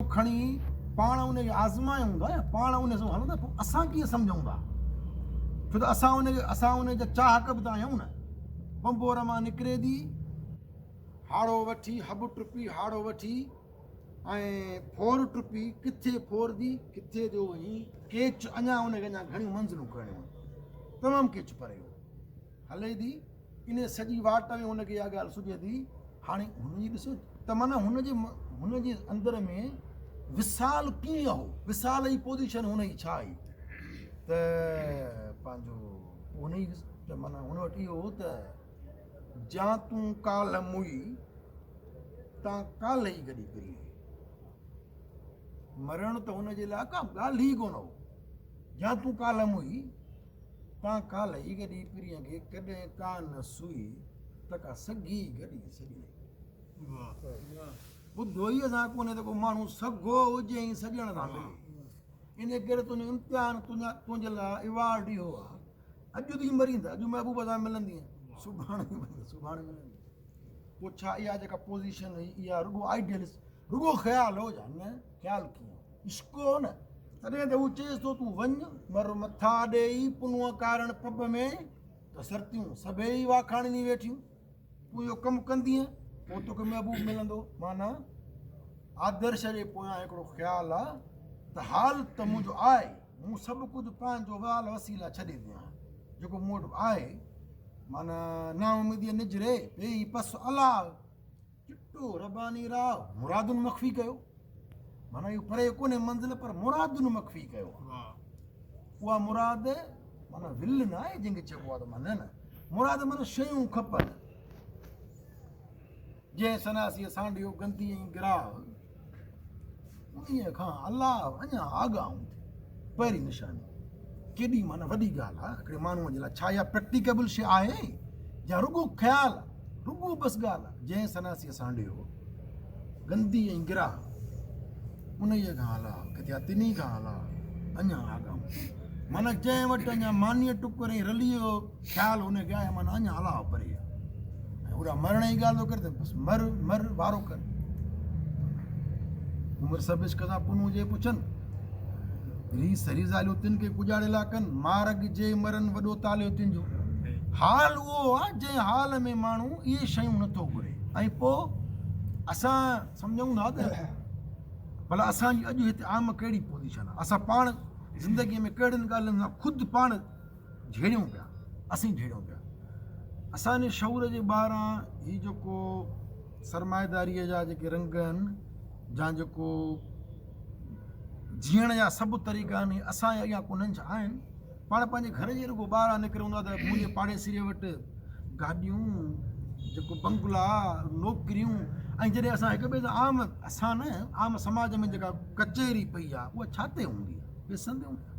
खणी पाण उनखे आज़मायूं था या पाण उन सां हलूं था, पोइ असां कीअं सम्झूं था? छो त असां उनजा चाहक बि त आहियूं न। बंबोर मां निकिरे थी, हाड़ो वठी, हब टुपी हाड़ो वठी ऐं फोर टुपी, किथे फोरदी किथे जो वञी केच, अञा उनखे अञा घणियूं मंज़िलूं करणियूं, तमामु केच परे हले थी। इन सॼी वाट में हुनखे इहा ॻाल्हि सुझे थी। हाणे हुनजी ॾिसो त माना हुनजे अंदर में विसाल कीअं हो, विसाल जी पोज़ीशन हुनजी छा आई त पंहिंजो हुनजी त माना हुन वटि इहो हो त जा तूं काल मुई तां काल ई गॾी पिरी। मरण त हुनजे लाइ का ॻाल्हि ई कोन हो। जा तूं काल मुई तां काल ई गॾी पिरीअ खे कॾहिं का न सुई त का सॻी गॾी सॼी। ॿुधो ई असां कोन्हे त को माण्हू सॻो हुजे ऐं सॼण सां मिले। इन करे तुंहिंजो इम्तिहान तुंहिंजे लाइ इवार्ड इहो आहे, अॼु तूं मरींदा, अॼु महबूब सां मिलंदी, सुभाणे मिलंदी। पोइ छा इहा जेका पोज़ीशन हुई इहा रुॻो आइडियलिस्ट, रुॻो ख़्यालु हो या न? ख़्यालु कीअं इश्को न? तॾहिं त हू चएसि थो तूं वञ मर मथा ॾेई पुनुअ कारण पब में त सरतियूं सभई वाखाणिनी वेठियूं। तूं इहो कमु कंदीअ पोइ तोखे महबूब मिलंदो। माना आदर्श जे पोयां हिकिड़ो ख़्यालु आहे त हाल त मुंहिंजो आहे, मूं सभु कुझु पंहिंजो वाल वसीला छॾे ॾियां, जेको मूं वटि आहे। माना ना उमेदीअ निजरे वेही पस अला चिट्टो रबानी राह मुरादुनि मख़फ़ी कयो। माना इहो परे कोन्हे मंज़िल, पर मुरादुनि मख़फ़ी कयो। उहा मुराद माना विल न आहे जंहिंखे चइबो आहे त माना न मुराद माना शयूं खपनि। जंहिं सनासीअ सांडियो गंदी ऐं गिराह उन्हीअ खां अलाह अञा आगाऊं पहिरीं निशानी। केॾी माना वॾी ॻाल्हि आहे हिकिड़े माण्हूअ जे लाइ। छा इहा प्रैक्टिकेबल शइ आहे या रुॻो ख़्यालु आहे? रुॻो बसि ॻाल्हि आहे। जंहिं सनासीअ सांडियो गंदी ऐं गिराह उन्हीअ खां अलाह किथे तिनी खां अलाह अञा आगाऊं। माना जंहिं वटि अञा मानीअ टुकर ऐं रलीअ ख़्यालु हुनखे आहे, माना अञा अलाह परे आहे। ऐं ओड़ा मरण जी ॻाल्हि थो करे त बसि मर वारो कर। उमिरि सभु इश्क सां पुन हुजे पुछनि री ज़ालियूं तिन खे पुॼाड़ियला कनि, मारग जे मरनि वॾो तालियो तिन जो। हाल उहो आहे जंहिं हाल में माण्हू इहे शयूं नथो घुरे। ऐं पोइ असां सम्झूं था त भला असांजी अॼु हिते आम कहिड़ी पोज़ीशन आहे, असां पाण ज़िंदगीअ में कहिड़ियुनि ॻाल्हियुनि सां ख़ुदि पाण झेड़ियूं पिया, असीं झेड़ियूं पिया। असांजे शऊर जे ॿाहिरां हीउ जेको सरमाएदारीअ जा जेके रंग आहिनि, जा जेको जीअण जा सभु तरीक़ा आहिनि, असांजा इहा कोन्हनि छा आहिनि। पाण पंहिंजे घर जे रुॻो ॿाहिरां निकिरूं था त मुंहिंजे पाड़ेसीअ वटि गाॾियूं, जेको बंगला, नौकिरियूं, ऐं जॾहिं असां हिक ॿिए सां असां न आम समाज में जेका कचहरी पई आहे उहा छा ते हूंदी आहे? पैसनि ते हूंदी आहे,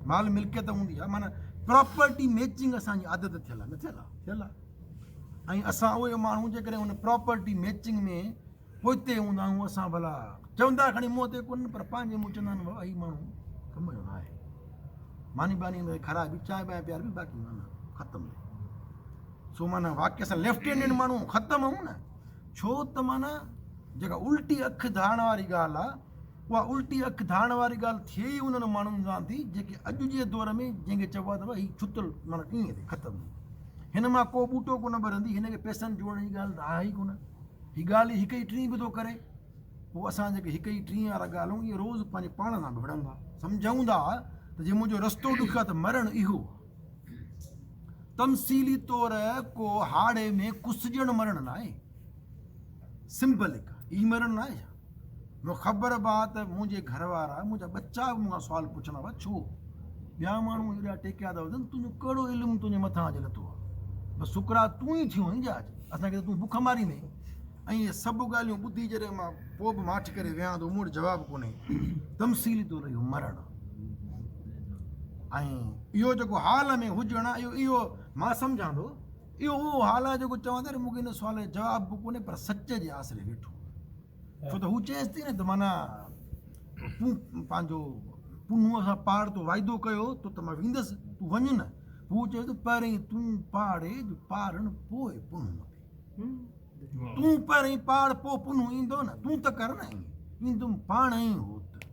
माल मिल्कियत हूंदी आहे। माना प्रॉपर्टी मैचिंग असांजी आदत थियल आहे, न थियल आहे। ऐं असां उहे माण्हू जेकॾहिं हुन प्रॉपर्टी मैचिंग में पोइते हूंदा आहियूं, असां भला चवंदा खणी मुंहं ते कोन, पर पंहिंजे मुंहुं चवंदा आहिनि भाई माण्हू कम जो न आहे। मानी बानी में ख़राबी चांहि बांहि प्यार बि बाक़ी माना ख़तमु। सो माना वाक्य सां लेफ्ट हैंडेड माण्हू ख़तमु हूं न। छो त माना जेका उल्टी अखि धारण वारी ॻाल्हि आहे, उहा उल्टी अखि धारण वारी ॻाल्हि थिए ई उन्हनि माण्हुनि सां थी जेके अॼु जे दौर में जंहिंखे चइबो आहे त भई हीउ छुतल माना कीअं थिए ख़तमु। हिन मां को ॿूटो कोन भरंदी, हिनखे पैसनि जोड़ण जी ॻाल्हि त आहे ई कोन। हीअ ॻाल्हि हिकु ई टीं बि थो करे। पोइ असां जेके हिकु ई टीं वारा ॻाल्हियूं इहे रोज़ु पंहिंजे पाण सां बि विढ़ंदा सम्झूं था त जे मुंहिंजो रस्तो ॾुखियो आहे त मरण इहो तमसीली तौर को हाड़े में कुसजण मरण न आहे, सिंपलिक ई मरण न आहे। मूंखे ख़बर बि आहे त मुंहिंजे घर वारा मुंहिंजा बच्चा बि मूंखां सुवाल पुछंदा हुआ छो ॿिया माण्हू हेॾा टेकिया था वठनि, तुंहिंजो कहिड़ो इल्मु तुंहिंजे मथां अॼु लथो आहे, बसि शुक्रा तूं ई थियो आहीं जहाज, असांखे त तूं बुख मारींदे। ऐं इहे सभु ॻाल्हियूं ॿुधी जॾहिं मां पोइ बि माठ करे वियां थो, मूं वटि जवाबु कोन्हे। तमसीली तौर इहो मरण ऐं इहो जेको हाल में हुजणु आहे इहो मां सम्झां थो इहो उहो हाल आहे जेको चवां थो मूंखे हिन सुवाल जो जवाबु बि कोन्हे, पर सच जे आसिरे वेठो। छो त हू चएसि थी न त माना तूं पंहिंजो पुनुअ सां पाड़ तो वाइदो कयो त मां वेंदसि, तूं वञ न। हू चए थो पहिरीं तूं पाड़े पारण पोइ पुनु, तूं पहिरीं पाड़ पोइ पुनु ईंदो न, तूं त कर न। ईंदुम पाण ई होत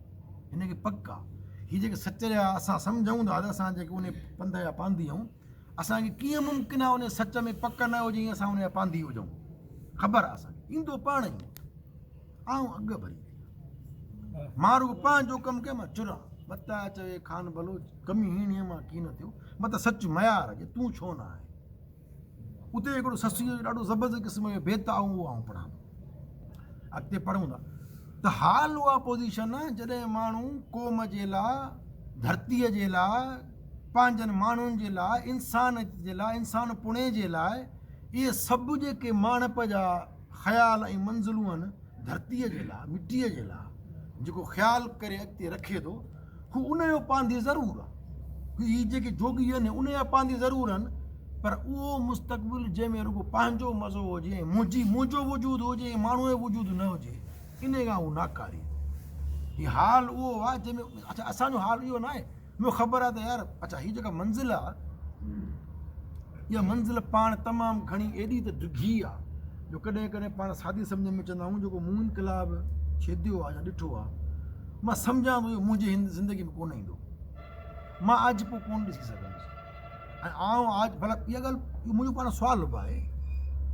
हिनखे पक आहे। हीअ जेके सच जा असां सम्झूं था त असां जेके उन पंध जा पांधी आहियूं, असांखे कीअं मुमकिन आहे उन सच में पक न हुजे असां उन जा पांधी हुजूं। ख़बर आहे असांखे ईंदो पाण ई आऊं अॻु भरी मां रुॻो पंहिंजो कमु कयां, मां चुरां बता चवे खान भलो कमी हीअं मां कीअं न थियो, मत सच मयार अॼु तूं छो न आहे। उते हिकिड़ो ससीअ जो ॾाढो ज़बरदस्त क़िस्म जो भेद आहे, उहो आऊं पढ़ां अॻिते पढ़ूं था त हाल उहा पोज़ीशन जॾहिं माण्हू क़ौम जे लाइ, धरतीअ जे लाइ, पंहिंजनि माण्हुनि जे लाइ, इंसान पुणे जे लाइ इहे सभु जेके माणप जा ख़्याल ऐं मंज़िलूं आहिनि धरतीअ जे लाइ, मिटीअ जे लाइ जेको ख़्यालु करे अॻिते रखे थो, हू उन जो पांधी ज़रूरु आहे। हीअ जेके जोगी आहिनि उन जा पांधी ज़रूरु आहिनि, पर उहो मुस्तक़बिल जंहिंमें रुॻो पंहिंजो मज़ो हुजे, मुंहिंजो वजूदु हुजे, माण्हूअ जो वजूदु न हुजे, इन खां उहो नाकारी। हीअ हाल उहो आहे जंहिंमें अच्छा असांजो हाल इहो न आहे। मूंखे ख़बर आहे त यार अच्छा हीअ जेका मंज़िल आहे, इहा मंज़िल पाण तमामु घणी एॾी त ॾिघी आहे जो कॾहिं कॾहिं पाण सादी सम्झ में चवंदा आहियूं जेको मूं इनकलाब छेदियो आहे या ॾिठो आहे, मां सम्झां थो इहो मुंहिंजी ज़िंदगी में कोन ईंदो, मां अॼु पोइ कोन ॾिसी सघंदुसि। ऐं आउं आज भला इहा ॻाल्हि इहो मुंहिंजो पाण सुवालु बि आहे,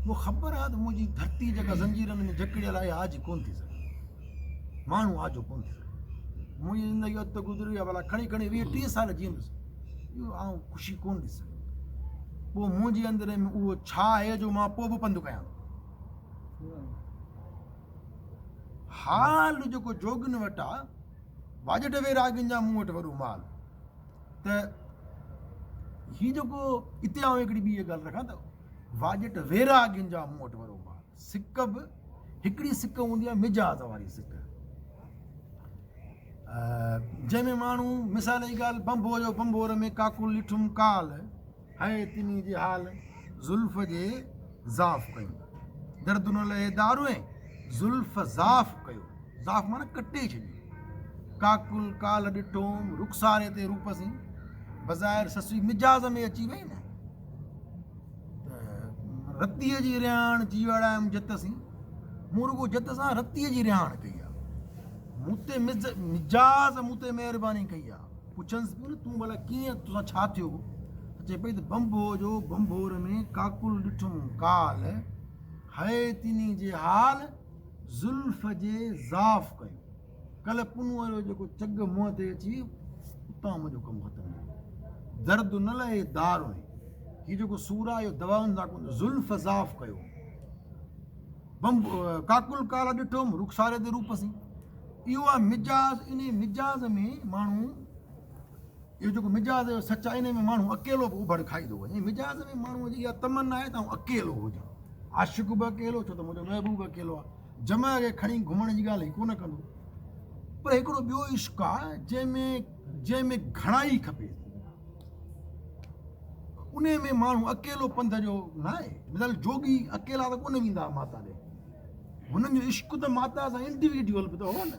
मूंखे ख़बर आहे त मुंहिंजी धरती जेका ज़ंजीरनि में जकड़ियल आहे आज कोन थी सघे, माण्हू आजो कोन थी सघे। मुंहिंजी ज़िंदगी अॻिते गुज़री आहे भला खणी 20-30 साल जीअंदुसि, इहो आउं ख़ुशी कोन ॾिसी सघां। पोइ मुंहिंजे अंदरि में उहो छा आहे जो मां पोइ बि पंधु कयां। हाल जेको जोगिन वटि आहे, वाजट वैरागियुनि जा मूं वटि वॾो माल, त हीअ जेको हिते आउं हिकिड़ी ॿी ॻाल्हि रखां त वाजट वैरागियुनि जा मूं वटि वॾो माल। सिक बि हिकिड़ी सिक हूंदी आहे मिजाज़ वारी सिक, जंहिंमें माण्हू मिसाल जी ॻाल्हि बंबोर में काकुल ॾिठुम काल है तिनी जे हाल ज़ुल्फ़ जे ज़ाफ़ कयूं, दर्द न लहे दारूं ज़ुल्फ़ ज़ाफ़ कयो, ज़ाफ़ माना कटे छॾियो। काकुल काल ॾिठोम रुखसारे ते रूप सी, बज़ाहिर ससुई मिजाज़ में अची वई न, त रतीअ जी रिहाण जीवड़ायम जत सी, मूं रुॻो जत सां रतीअ जी रिहाण कई आहे, मूं ते मिजाज़ मूं ते महिरबानी कई आहे। पुछंसि पियो न तूं भला कीअं, तोसां छा थियो? चए पई त बंबोर में काकुल ॾिठुम काल है तिनी जे हाल ज़ुल्फ़ जे ज़ाफ़ कयो, कल्ह पुनूअ जो जेको चग मुंहं ते अची उतां मुंहिंजो कमु ख़तमु थियो। दर्द न लहे दार हुई, हीअ जेको सूर आहे इहो दवाउनि सां कोन, ज़ुल्फ़ ज़ाफ़ कयो। काकुल काल ॾिठोम रुखसारे ते रूप सी, इहो आहे मिजाज़। इन मिजाज़ में माण्हू, इहो जेको मिजाज़ जो सच आहे, इन में माण्हू अकेलो बि उभड़ खाई थो वञे। मिजाज़ में माण्हूअ जी इहा तमन्ना आहे त आउं अकेलो हुजां, आशिक़ बि अकेलो, छो त मुंहिंजो महबूब अकेलो आहे, जमा खे खणी घुमण जी ॻाल्हि ई कोन कंदो। पर हिकिड़ो ॿियो इश्क़ आहे जंहिंमें घणाई खपे, उन में माण्हू अकेलो पंध जो न आहे। मिसाल जोगी अकेला त कोन वेंदा माता ॾे, हुननि जो इश्क़ त माता सां इंडिविजुअल बि त हो न,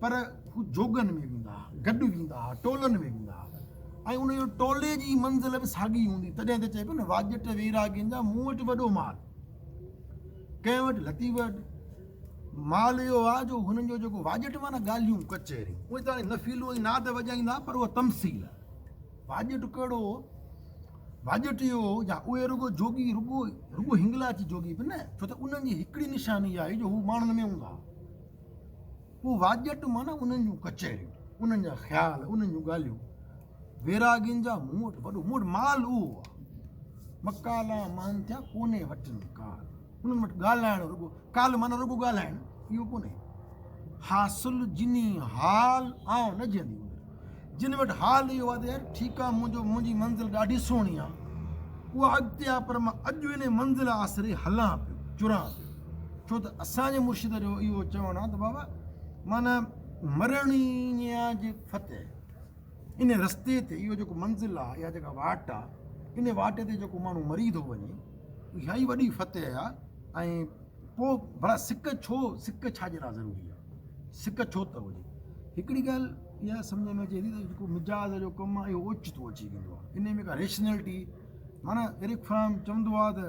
पर हू जोगनि में वेंदा, गॾु वेंदा, टोलनि में वेंदा, ऐं उन जो टोले जी मंज़िल बि साॻी हूंदी। तॾहिं त चए पियो न वाजट वैरागियुनि जा मूं वटि वॾो माल, कंहिं वटि लतीफ़ वटि माल इहो आहे जो हुननि जो जेको वाजट माना ॻाल्हियूं कचहरियूं, उहे त नफ़ीलो ऐं नाद वॼाईंदा, पर उहा तमसील आहे। वाजट कहिड़ो वाजट इहो या उहे रुॻो जोगी रुॻो हिंगलाची जोगी बि न, छो त उन्हनि जी हिकिड़ी निशानी आहे जो हू माण्हुनि में हूंदा। उहो वाजट माना उन्हनि जूं कचहरियूं, उन्हनि जा ख़्याल, उन्हनि जूं ॻाल्हियूं। वैरागियुनि जा मूं वटि वॾो माल उहो आहे। मकाला मान थिया कोने वटनि काल, उन्हनि वटि ॻाल्हाइणु रुॻो, काल माना रुॻो ॻाल्हाइणु, इहो कोन्हे। हासिल जिनी हाल आउं न जंदी, जिन वटि हाल इहो आहे त यार ठीकु आहे, मुंहिंजी मंज़िल ॾाढी सुहिणी आहे, उहा अॻिते आहे, पर मां अॼु इन मंज़िल आसिरे हलां पियो, चुरां पियो। छो त असांजे मुर्शिद जो इहो चवणु आहे त बाबा माना मरणी जी फतेह, इन रस्ते ते इहो जेको मंज़िल आहे, इहा जेका वाट आहे, इन वाट ते जेको माण्हू मरी थो वञे, इहा ई वॾी फतेह आहे। ऐं पोइ भला सिक छाजे लाइ ज़रूरी आहे, सिक छो त हुजे। हिकिड़ी ॻाल्हि इहा सम्झ में अचे थी त जेको मिजाज़ जो कमु आहे इहो ओचितो अची वेंदो आहे, इन में का रेशनैलिटी, माना एरिक फ्राम चवंदो आहे त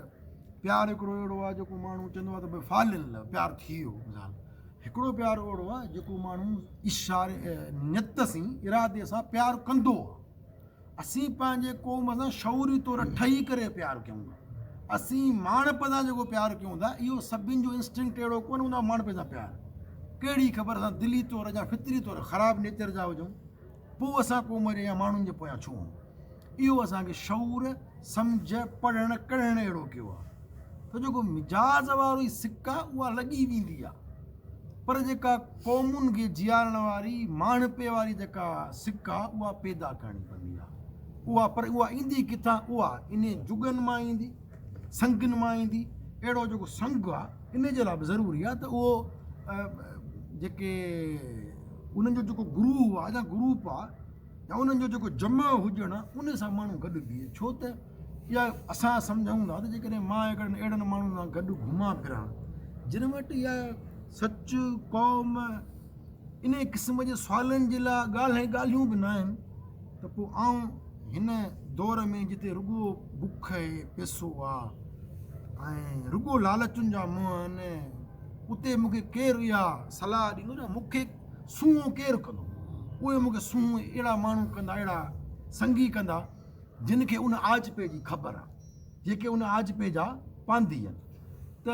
प्यारु हिकिड़ो अहिड़ो आहे जेको माण्हू चवंदो आहे त भई फालिल प्यारु थी वियो, मिसाल हिकिड़ो प्यारु अहिड़ो आहे जेको माण्हू इशारे नियत सां इरादे सां प्यारु कंदो आहे। असीं पंहिंजे क़ौम सां शौरी तौरु ठही करे प्यारु कयूं था। असीं माणप सां जेको प्यारु कयूं था इहो सभिनि जो इंस्टिंक्ट अहिड़ो कोन हूंदो आहे माणप सां प्यारु। कहिड़ी ख़बर असां दिली तौरु या फितरी तौरु ख़राबु नेचर जा हुजूं पोइ असां क़ौम जे या माण्हुनि जे पोयां छूं। इहो असांखे शौर सम्झ पढ़णु करणु अहिड़ो कयो आहे त जेको मिजाज़ वारी सिक आहे उहा लॻी वेंदी आहे, पर जेका क़ौमुनि खे जीआरण वारी माणपे वारी जेका सिक आहे उहा पैदा करणी पवंदी आहे। उहा पर उहा ईंदी किथां? उहा इन जुगनि मां ईंदी, संगनि मां ईंदी। अहिड़ो जेको संग आहे इन जे लाइ बि ज़रूरी आहे त उहो जेके उन्हनि जो जेको गुरू आहे या ग्रुप आहे या उन्हनि जो जेको जमा हुजणु आहे उन सां माण्हू गॾु बीहे। छो त इहा असां सम्झूं था त जेकॾहिं मां अहिड़नि माण्हुनि सां गॾु घुमां फिरां जिन वटि इहा सच क़ौम इन क़िस्म जे सुवालनि जे लाइ ॻाल्हियूं बि न आहिनि त पोइ आउं हिन दौर में जिते रुॻो बुख आहे, पैसो आहे ऐं रुॻो लालचुनि जा मुंहं आहिनि, उते मूंखे केरु इहा सलाह ॾींदो न मूंखे सूंहुं केरु कंदो? उहे मूंखे सूंहुं अहिड़ा माण्हू कंदा, अहिड़ा संगी कंदा जिन खे उन आजपे जी ख़बर आहे, जेके उन आजपे जा पांदी आहिनि। त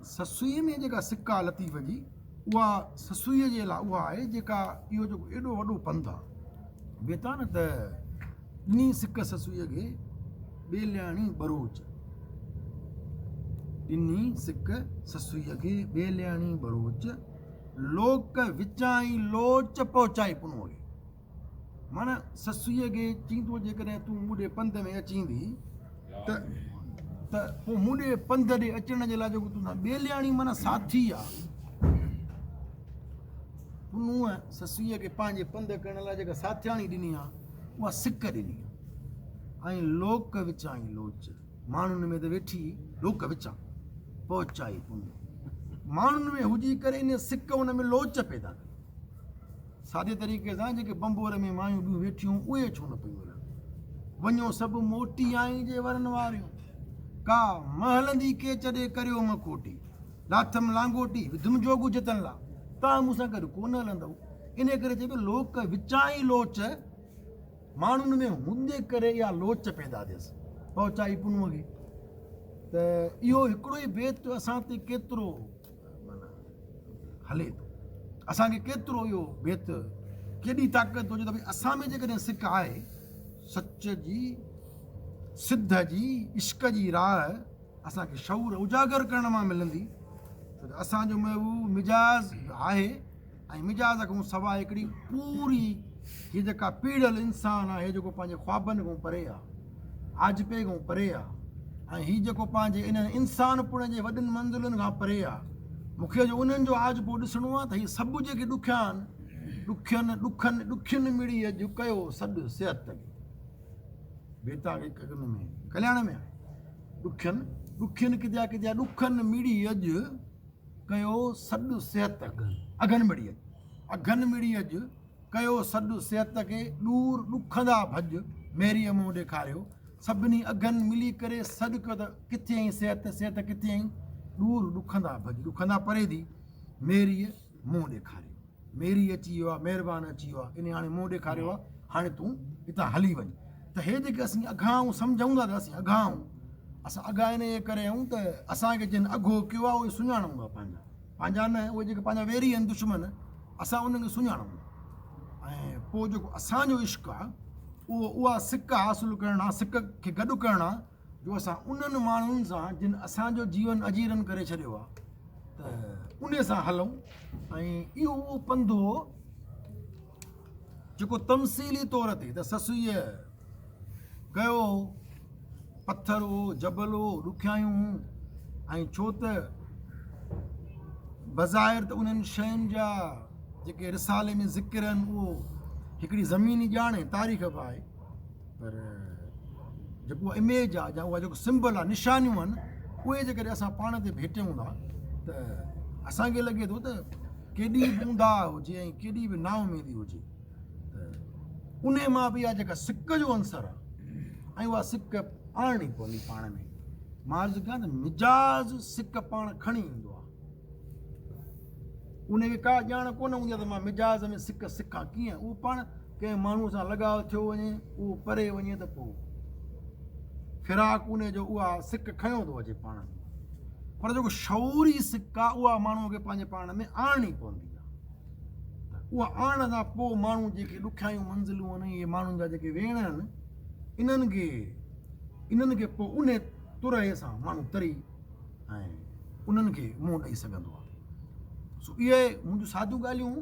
ससुईअ में जेका सिका लतीफ़ जी उहा ससुईअ जे लाइ उहा आहे जेका इहो जेको एॾो वॾो पंधु आहे। बेता न त ॾिनी सिक ससुईअ खे ॿेलियाणी बरोच, ॾिनी सिक ससुईअ खे ॿेलियाणी बरोच, लोक विचाई लोच पहुचाई पुनोए। माना ससुईअ खे चईंदो जेकॾहिं तूं मूंॾे पंध में अचींदी त पोइ मूंॾे पंध ॾे अचण जे लाइ जेको तूं ॿेलियाणी माना साथी आहे। पुनूअ ससुईअ खे पंहिंजे पंध करण लाइ जेका साथियाणी ॾिनी आहे उहा सिक ॾिनी आहे। ऐं लोक विचाई लोच, माण्हुनि में त वेठी लोक विचां पहुचाई पुनू, माण्हुनि में हुजी करे इन सिक हुन में लोच पैदा कई। सादे तरीक़े सां जेके बंबोर में मायूं ॿियूं वेठियूं उहे छो न पियूं वञनि? वञो सभु मोटी आई जे वरनि वारियूं, का महलंदी के चॾे करियो मकोटी, लाथम लांगोटी विधुम जोगु जतन ला, तव्हां मूंसां गॾु कोन हलंदव। इन करे चइबो लोक विचाई लोच, माण्हुनि में हूंदे करे इहा लोच पैदा थियसि पहुचाई पुनूअ खे। त इहो हिकिड़ो ई बेत असां ते केतिरो माना हले थो, असांखे केतिरो इहो बेत केॾी ताक़त हुजे त भई असां में जेकॾहिं सिक आहे सच जी, सिद्ध जी, इश्क जी राह असांखे शऊर उजागर करण मां मिलंदी त असांजो महबूब मिजाज़ आहे। ऐं मिजाज़ खां सवाइ हिकिड़ी पूरी हीअ जेका पीड़ल इंसानु आहे जेको पंहिंजे ख्वाबनि खां परे आहे, आजपे खां परे आहे, ऐं हीअ जेको पंहिंजे इन इंसान पुण जे वॾनि मंज़िलुनि खां परे आहे। मूंखे जो उन्हनि जो आजपो ॾिसणो आहे त हीअ सभु जेके ॾुखिया आहिनि ॾुखियुनि मिड़ी अॼु कयो सॾु सिहत बेता में कल्याण में आहे। ॾुखियुनि किथिया ॾुखनि मिड़ी अॼु कयो सॾु सिहत अघनि मिड़ी अॼु कयो सॾु सिहत खे ॾूर ॾुखंदा भॼ मेरीअ मुंहुं ॾेखारियो। सभिनी अघनि मिली करे सॾु कयो त किथे आई सिहत किथे आई, ॾूर ॾुखंदा भॼ ॾुखंदा परे थी मेरीअ मुंहुं ॾेखारियो। मेरी अची वियो आहे, महिरबानी अची वियो आहे, इन हाणे मुंहुं ॾेखारियो आहे, हाणे तूं हितां हली वञ। त हे जेके असीं अघाऊं सम्झूं था त असीं अघाऊं असां अघा इन जे करे आहियूं त असांखे जिन अघो कयो आहे उहे सुञाणूं था, पंहिंजा न उहे जेके पंहिंजा वेरी आहिनि दुश्मन, असां उन्हनि खे सुञाणूं। ऐं पोइ जेको असांजो इश्क़ आहे उहा सिक हासिलु करणु आहे, सिक खे गॾु करणु आहे जो असां उन्हनि माण्हुनि सां जिन असांजो जीवन अजीरन करे छॾियो आहे त उन सां हलूं। ऐं इहो उहो पंधु हो जेको तमसीली तौर ते त ससुईअ कयो पथर हो, जबल हो, ॾुखियायूं। ऐं छो त बज़ाहिर त उन्हनि शयुनि जा जेके रिसाले में ज़िक्र आहिनि उहो हिकिड़ी ज़मीनी ॼाण तारीख़ बि आहे, पर जेको इमेज आहे या उहा जेको सिंबल आहे, निशानियूं आहिनि, उहे जेकॾहिं असां पाण ते भेटियूं था त असांखे लॻे थो त केॾी बि ऊंधा हुजे ऐं केॾी बि नाउमीदी हुजे त उन मां बि इहा जेका सिक जो अंसर आहे ऐं उहा सिक आणणी पवंदी पाण में। मां अर्ज़ु कयां त मिजाज़ सिक पाण खणी ईंदो आहे। उनखे का ॼाण कोन हूंदी आहे त मां मिजाज़ में सिक सिखां कीअं, उहो पाण कंहिं माण्हूअ सां लॻाव थियो वञे, उहो परे वञे त पोइ फिराक उन जो उहा सिक खयों थो अचे पाण में। पर जेको शऊरी सिक आहे उहा माण्हूअ खे पंहिंजे पाण में आणणी पवंदी आहे। उहा आणण खां पोइ माण्हू जेके ॾुखियायूं मंज़िलूं आहिनि, इहे माण्हुनि जा जेके वेण आहिनि, इन्हनि खे पोइ उन तुरहे सां माण्हू तरी ऐं उन्हनि खे मुंहुं ॾेई सघंदो आहे। सो इहे मुंहिंजूं सादियूं ॻाल्हियूं।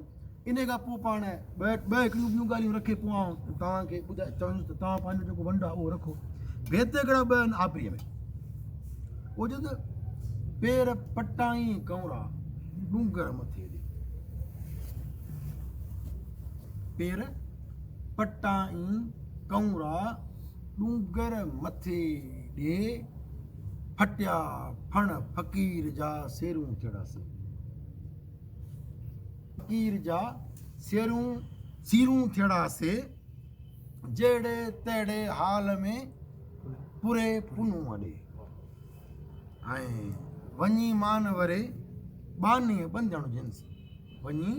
इन खां पोइ पाण ॿ हिकिड़ियूं ॿियूं ॻाल्हियूं रखे पोइ आउं तव्हांखे ॿुधाए चवंदुसि त तव्हां पंहिंजो जेको वंड आहे उहो रखो। भेत हिकिड़ा ॿ आहिनि आबरीअ में, उहो चए त पेर पटाई कौरा डूंगर मथे ॾे, पेर पटाई कौरा डूंगर मथे ॾे, फटिया फण फ़कीर जा सेरूं थियड़ासीं। फ़कीर जा सीरूं थियड़ासीं, जहिड़े तहिड़े हाल में पूरे पुनू वॾे, ऐं वञी मान वरे बानीअ बंधण जिन्स, वञी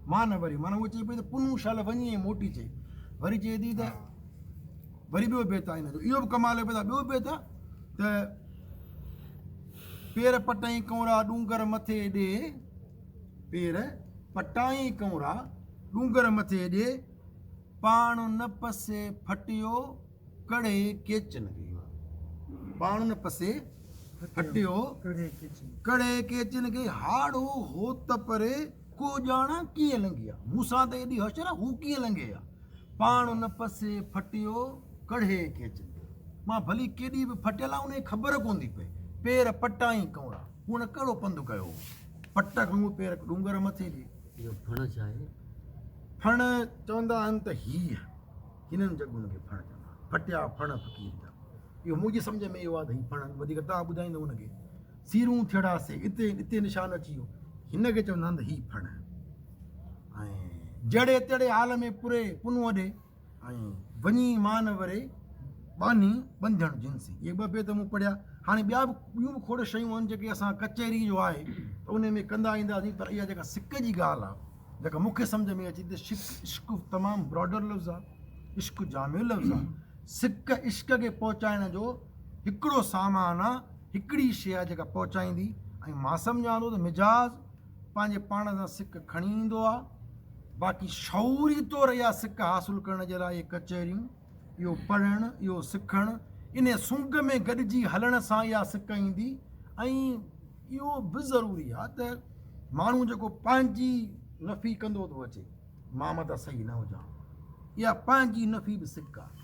मान वरे माना उहो चए पई त पुनू शाल वञी ऐं मोटी चए, वरी चए थी त वरी ॿियो बेत आहे हिन जो, इहो बि कमाल पियो ॿियो बेत आहे त पेर पटाई कौरा डूंगर मथे ॾे, पेर पटाई कौरा डूंगर मथे ॾे, पाण न पसे फटियो कड़े केचन खे, पाण न पसे फटियो कड़े केचन खे, हाड़ो हो त परे को ॼाणा कीअं लंघी आहे, मूंसां त एॾी होशियार आहे, हू कीअं लंघे आहे। पाण न पसे फटियो कड़े केचन, मां भली केॾी बि फटियल आहे उनखे ख़बर कोन थी पए। पेर पटाई कौरा, हुन कहिड़ो पंधु कयो, पट खणूं पेर डूंगर मथे ॾे। इहो फण छा आहे? फण चवंदा आहिनि त हीअ हिननि जॻहियुनि खे फण चवंदा, फटिया फण फ़कीर जा। इहो मुंहिंजी सम्झ में इहो आहे त हीअ फण, वधीक तव्हां ॿुधाईंदव हुनखे। सीरूं थियड़ासीं, हिते निशान अची वियो, हिनखे चवंदा आहिनि त हीअ फण। ऐं जहिड़े तहिड़े हाल में पूरे पुनूअ ॾे, ऐं वञी मान वरे बानी बंधण जिन्सी, इहे ॿ बेत मूं पढ़िया। हाणे ॿिया ॿियूं बि खोड़ शयूं आहिनि जेके असां कचहरी जो आहे त उन में कंदा ईंदासीं, पर इहा जेका सिक जी ॻाल्हि आहे जेका मूंखे सम्झ में अचे त इश्क तमामु ब्रॉडर लफ़्ज़ आहे, इश्क जामियो लफ़्ज़ आहे। सिक इश्क खे पहुचाइण जो हिकिड़ो सामान आहे, हिकिड़ी शइ आहे जेका पहुचाईंदी। ऐं मां सम्झां थो त मिजाज़ पंहिंजे पाण सां सिक खणी ईंदो आहे, बाक़ी शऊरी तौरु इहा सिक हासिलु करण जे लाइ इहे कचहरियूं, इहो पढ़णु, इहो सिखणु, इन सूंघ में गॾिजी हलण सां इहा सिक ईंदी। ऐं इहो बि ज़रूरी आहे त माण्हू जेको पंहिंजी नफ़ी कंदो थो अचे, मां मथां सही न हुजां, इहा पंहिंजी नफ़ी बि सिक आहे।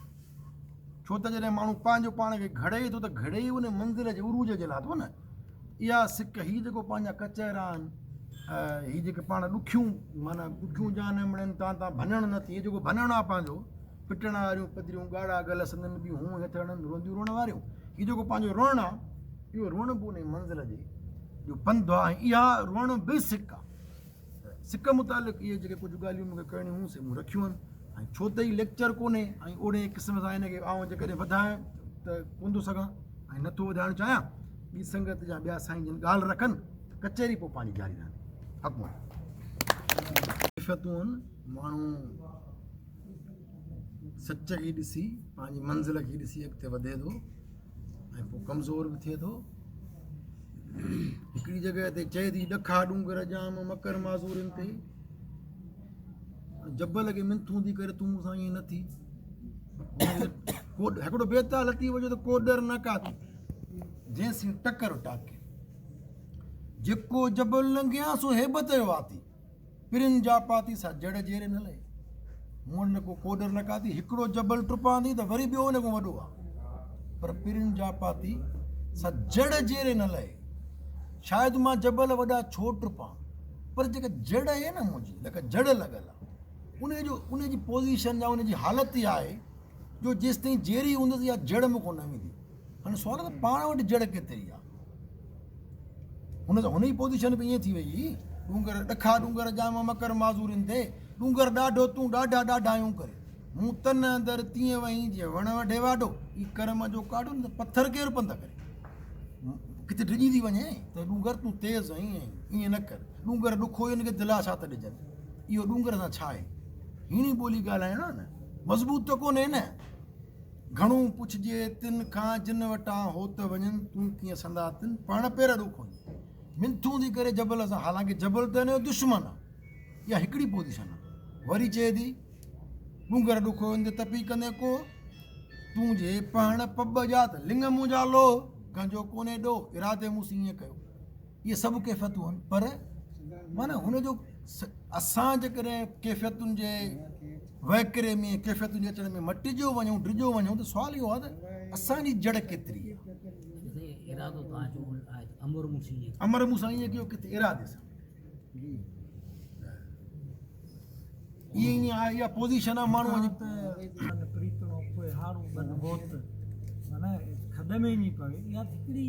छो त जॾहिं माण्हू पंहिंजो पाण खे घड़े थो त घड़े ई उन मंज़िल जे उरूज जे लाइ थो न। इहा सिक, हीअ जेको पंहिंजा कचहरा आहिनि, हीअ जेके पाण ॾुखियूं माना ॾुखियूं जान मिड़नि तव्हां भञणु न थी, जेको भञणु आहे पंहिंजो पिटण वारियूं पदरियूं ॻाढ़ा गल संदनि बि हूं हथड़नि रोंदियूं रोअण वारियूं, हीअ जेको पंहिंजो रोअणु आहे, इहो रोअण बि उन मंज़िल जे जो पंधु आहे। इहा रोअण बि सिक आहे। सिक मुतालिक़ इहे जेके कुझु ॻाल्हियूं मूंखे करणियूं हुयूं से मूं रखियूं आहिनि। ऐं छो त हीउ लेक्चर कोन्हे, ऐं ओड़े क़िस्म सां हिनखे आउं जेकॾहिं वधायां त कोन थो सघां, ऐं नथो वधाइणु चाहियां। ॿी संगत जा ॿिया साईं जिन ॻाल्हि रखनि, कचहरी पोइ पंहिंजी जारी रहंदी। कैफ़ियतूं आहिनि, माण्हू सच खे ॾिसी पंहिंजी मंज़िल खे ॾिसी अॻिते वधे थो ऐं पोइ कमज़ोर बि थिए थो। हिकिड़ी जॻह ते चए थी ॾखा डूंगर जाम मकर माज़ूरनि ते, जबल खे मिंथूं थी करे तूं मूंसां ईअं न थी। हिकिड़ो बेता लती वञो त कोडर न काती, जंहिंसी टकर टाके, जेको जबल लंघिया सो हेबत जो आती, पिरिन जा पाती सा जड़ जेरे न लहे। मूं न को कोडर न काती, हिकिड़ो जबल टुपांदी त वरी ॿियो हुन खां वॾो आहे, पर पिरिन जा पाती सा जड़ जेरे न लहे। शायदि मां जबल वॾा छो टुपां, पर जेका जड़ आहे न मुंहिंजी, जेका जड़ लॻल आहे, उनजी पोज़ीशन या उनजी हालत इहा आहे जो जेसि ताईं जेरी हूंदसि इहा जड़ में कोन ईंदी। हाणे सुवाल त पाण वटि जड़ केतिरी आहे, हुन जी पोज़ीशन बि ईअं थी वई, डूंगर ॾखा डूंगर जाम मकर माज़ूरनि ते, डूंगर ॾाढो तूं ॾाढा ॾाढायूं करे, मूं तन अंदरि तीअं वहीं जीअं वण वढे वाढो, ई कर्म जो काढो न त पथर केरु पंधु करे, किथे डिॼी थी वञे त डूंगर तूं तेज़ आहीं, ईअं न कर, ॾूंगर ॾुखो हिनखे दिलासा त ॾिजनि, इहो ॾूंगर सां छा आहे, हीणी ॿोली ॻाल्हाइणु आहे न, मज़बूत त कोन्हे न। घणो पुछिजे तिन खां जिन वटां हो त वञनि तूं कीअं संदा तिन पाण पेर ॾुखो मिंथूं थी करे जबल सां, हालांकि जबल त हिनजो दुश्मन आहे, इहा हिकिड़ी पोज़ीशन आहे। वरी चए थी ॾूंगर ॾुखो हूंदे तपी कंदे को तूं जे पाण पब जा त लिंग मुंहिंजा लो कंहिंजो कोन्हे ॾो इरादे मूंसीं ईअं कयो। इहे सभु कैफ़ियतूं आहिनि, पर माना हुनजो असां जेकॾहिं कैफ़ियतुनि जे वहकिरे में कैफ़ियतुनि जे अचण में मटिजो वञूं ड्रिजो वञूं त सुवाल इहो आहे त असांजी जड़ केतिरी आहे। इरादो तव्हांजो आहे अमर मूंसां अमर मूंसां ईअं कयो किथे इरादे सां, ईअं ई आहे, इहा पोज़ीशन आहे माण्हूअ जी। प्रीतणो कोई हारू बन होत माना खॾ में ई पवे, इहा हिकिड़ी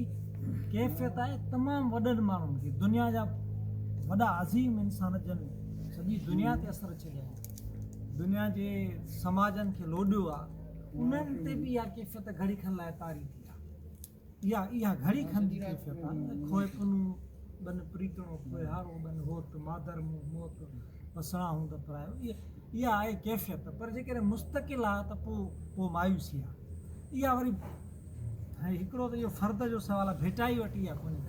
कैफ़ियत आहे तमामु वॾनि माण्हुनि खे, दुनिया जा वॾा अज़ीम इंसान जन सॼी दुनिया ते असरु छॾिया आहिनि, दुनिया जे समाजनि खे लोॾियो आहे, उन्हनि ते बि इहा कैफ़ियत घड़ी खन लाइ तारी थी आहे। इहा घड़ी खन जी कैफ़ियत आहे, खोए पुनू बन प्रीतणो कोई हारो बन होत मादर मूं मोत वसणा हूंद परायो, इहा आहे कैफ़ियत। पर जेकॾहिं मुस्तक़िल आहे त पोइ मायूसी आहे। इहा वरी हिकिड़ो त इहो फ़र्द जो सुवालु आहे, भेटाई वटि इहा कोन्हे,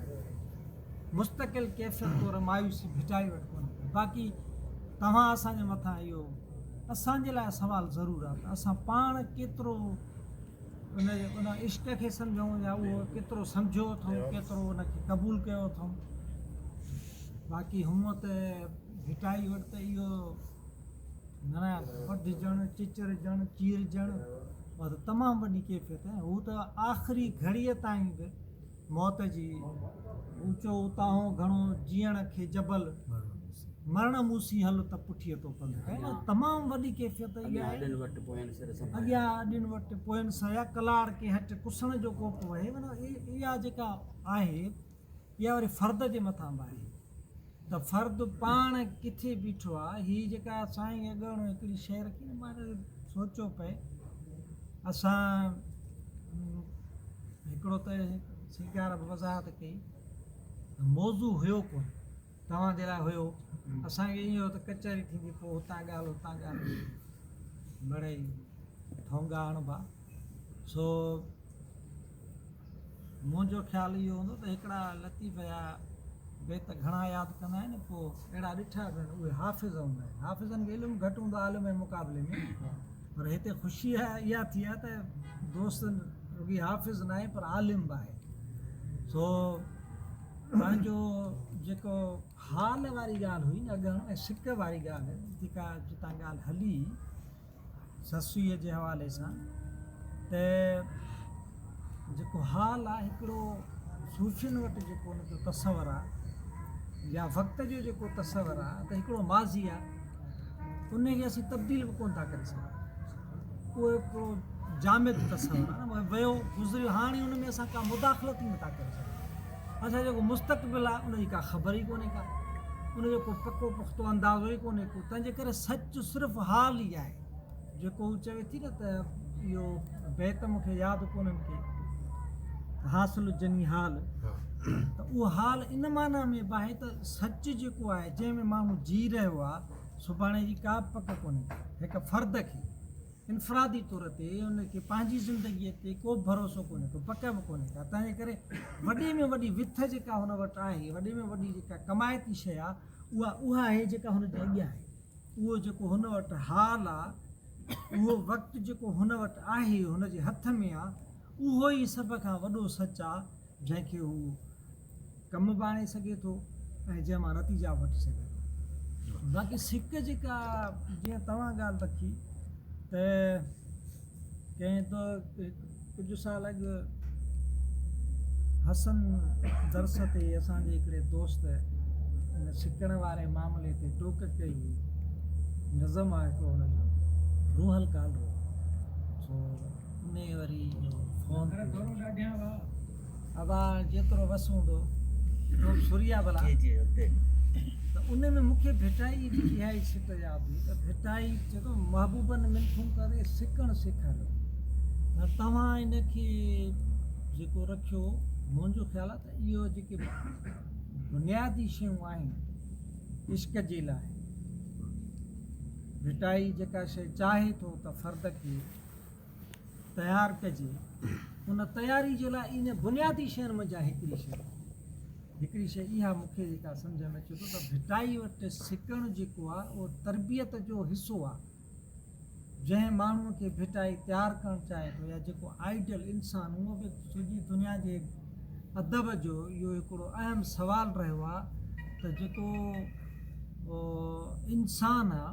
मुस्तक़िल कैफ़ियत तौरु मायूसी भेटाई वटि कोन्हे। बाक़ी तव्हां असांजे मथां इहो असांजे लाइ सुवालु ज़रूरु आहे त असां पाण केतिरो उन इश्क खे सम्झूं या उहो केतिरो सम्झो अथऊं, केतिरो उनखे क़बूलु कयो अथऊं। बाक़ी हूअं त भिटाई वटि त इहो माना वढिजणु चिचड़जणु चीरजणु उहा त तमामु वॾी कैफ़ियत आहे। हू त आख़िरी घड़ीअ ताईं बि मौत जी ऊचो उतां घणो जीअण खे जबल मरण मूसी हल त पुठीअ तो पंध, तमामु वॾी कैफ़ियत इहा आहे। अॻियां अॾियुनि वटि पोयनि सया कलाड़ के हट कुसण जो कोप वहे, माना इहा जेका आहे इहा वरी फ़र्द जे मथां बि आहे त फ़र्द पाण किथे बीठो आहे। हीअ जेका साईं अॻण हिकिड़ी शइ रखी न, मां सोचियो पए असां हिकिड़ो त सिंगार वज़ाहत कई, मौज़ू हुयो कोन तव्हां जे लाइ हुयो, असांखे ईअं हो त कचहरी थींदी पोइ हुतां ॻाल्हि हुतां ॻाल्हि मिड़ई ठोंगा हणबा। सो मुंहिंजो ख़्यालु इहो हूंदो त हिकिड़ा लतीफ़ या बेत घणा यादि कंदा आहिनि, पोइ अहिड़ा ॾिठा आहिनि उहे हाफ़िज़ हूंदा आहिनि। हाफ़िज़नि खे इल्मु घटि हूंदो आहे आलिम जे मुक़ाबले में, पर हिते ख़ुशी इहा थी आहे त दोस्तनि रुॻी हाफ़िज़ न आहे पर आलिम बि आहे। सो पंहिंजो जेको हाल वारी ॻाल्हि हुई न अॻण ऐं सिक वारी ॻाल्हि जेका जितां ॻाल्हि हली ससुईअ जे हवाले सां, त जेको हाल आहे हिकिड़ो सूफ़ियुनि वटि जेको हुनजो तसवर आहे या वक़्त जो जेको तसवर आहे त हिकिड़ो माज़ी आहे, उनखे असीं तब्दील बि कोन था करे सघूं। उहो हिकिड़ो जामिद तसवर आहे न, वियो गुज़रियो, हाणे हुन में असां का मुदाख़लत ई नथा करे सघूं। असां जेको मुस्तक़बिल आहे उनजी का ख़बर ई कोन्हे, का उनजो को पको पुख़्तो अंदाज़ो ई कोन्हे को, तंहिंजे करे सच सिर्फ़ु हाल ई आहे। जेको चवे थी न त इहो बैत मूंखे यादि कोन्हनि खे हासिलु जनी हाल, त उहो हाल इन माना में बि आहे त सच जेको आहे जंहिंमें माण्हू जी रहियो आहे, सुभाणे जी का बि पक कोन्हे। हिकु फ़र्द खे इनफ़रादी तौर ते उनखे पंहिंजी ज़िंदगीअ ते को बि भरोसो कोन्हे को, पक बि कोन्हे का, तंहिंजे करे वॾे में वॾी विथ जेका हुन वटि आहे, वॾे में वॾी जेका कमाइती शइ आहे उहा आहे जेका हुनजे अॻियां आहे। उहो जेको हुन वटि हाल आहे, उहो वक़्तु जेको हुन वटि आहे हुनजे हथ में आहे, उहो ई सभ खां वॾो सच आहे जंहिंखे हू कमु बि आणे सघे थो ऐं जंहिंमां नतीजा वठी सघे थो। बाक़ी सिक जेका जीअं तव्हां ॻाल्हि रखी त कंहिं त कुझु साल अॻु हसन दर्स ते असांजे हिकिड़े दोस्त हिन सिकण वारे मामले ते टोक कई हुई। नज़म आहे हिकिड़ो हुनजो रूहल काल हो, सो उन वरी फोन अबा जेतिरो वस हूंदो सुरिया भला, त उन में मूंखे भिटाई जी इहा ई सिट यादि हुई त भिटाई चए थो महबूबनि मिल्थूं करे सिकणु सेखारियो। त तव्हां इनखे जेको रखियो, मुंहिंजो ख़्यालु आहे त इहो जेके बुनियादी शयूं आहिनि इश्क जे लाइ भिटाई जेका शइ चाहे थो त फ़र्द खे तयारु कजे, उन तयारी जे लाइ इन बुनियादी शयुनि मंझां हिकिड़ी शइ इहा मूंखे जेका सम्झ में अचे थो त भिटाई वटि सिकणु जेको आहे उहो तरबियत जो हिसो आहे। जंहिं माण्हूअ खे भिटाई तयारु करणु चाहे थो या जेको आइडियल इंसानु, उहो बि सॼी दुनिया जे अदब जो इहो हिकिड़ो अहम सुवालु रहियो आहे त जेको इंसानु आहे,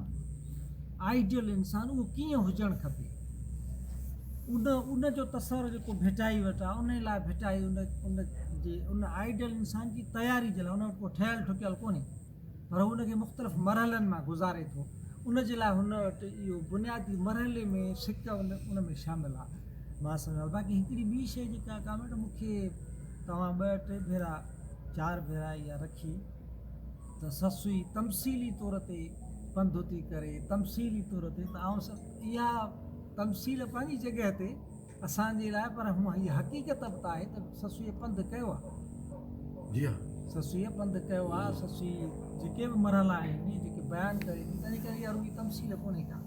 आइडियल इंसानु, उहो कीअं हुजणु खपे। उन जो तसवुरु जेको भिटाई वटि आहे, उन लाइ भिटाई उन आइडियल इंसान जी तयारी जे लाइ उन वटि को ठहियलु ठुकियलु कोन्हे, पर उनखे मुख़्तलिफ़ मरहलनि मां गुज़ारे थो। उन जे लाइ हुन वटि इहो बुनियादी मरहले में सिक उन में शामिलु आहे। मां सम्झां बाक़ी हिकिड़ी ॿी शइ जेका कामेट मूंखे तव्हां 2-3 भेरा 4 भेरा इहा रखी त ससुई तमसीली तौर ते पंधु थी करे, तमसीली तौर ते त इहा तमसील पंहिंजी जॻह ते असांजे लाइ, पर हूअं हीअ हक़ीक़त बि त आहे त ससुईअ पंधु कयो आहे। जी हा, ससुईअ पंधु कयो आहे। ससुई जेके बि मरहला आहिनि जेके बयानु करे थी, तंहिं करे इहा रुॻी तमसील कोन्हे का।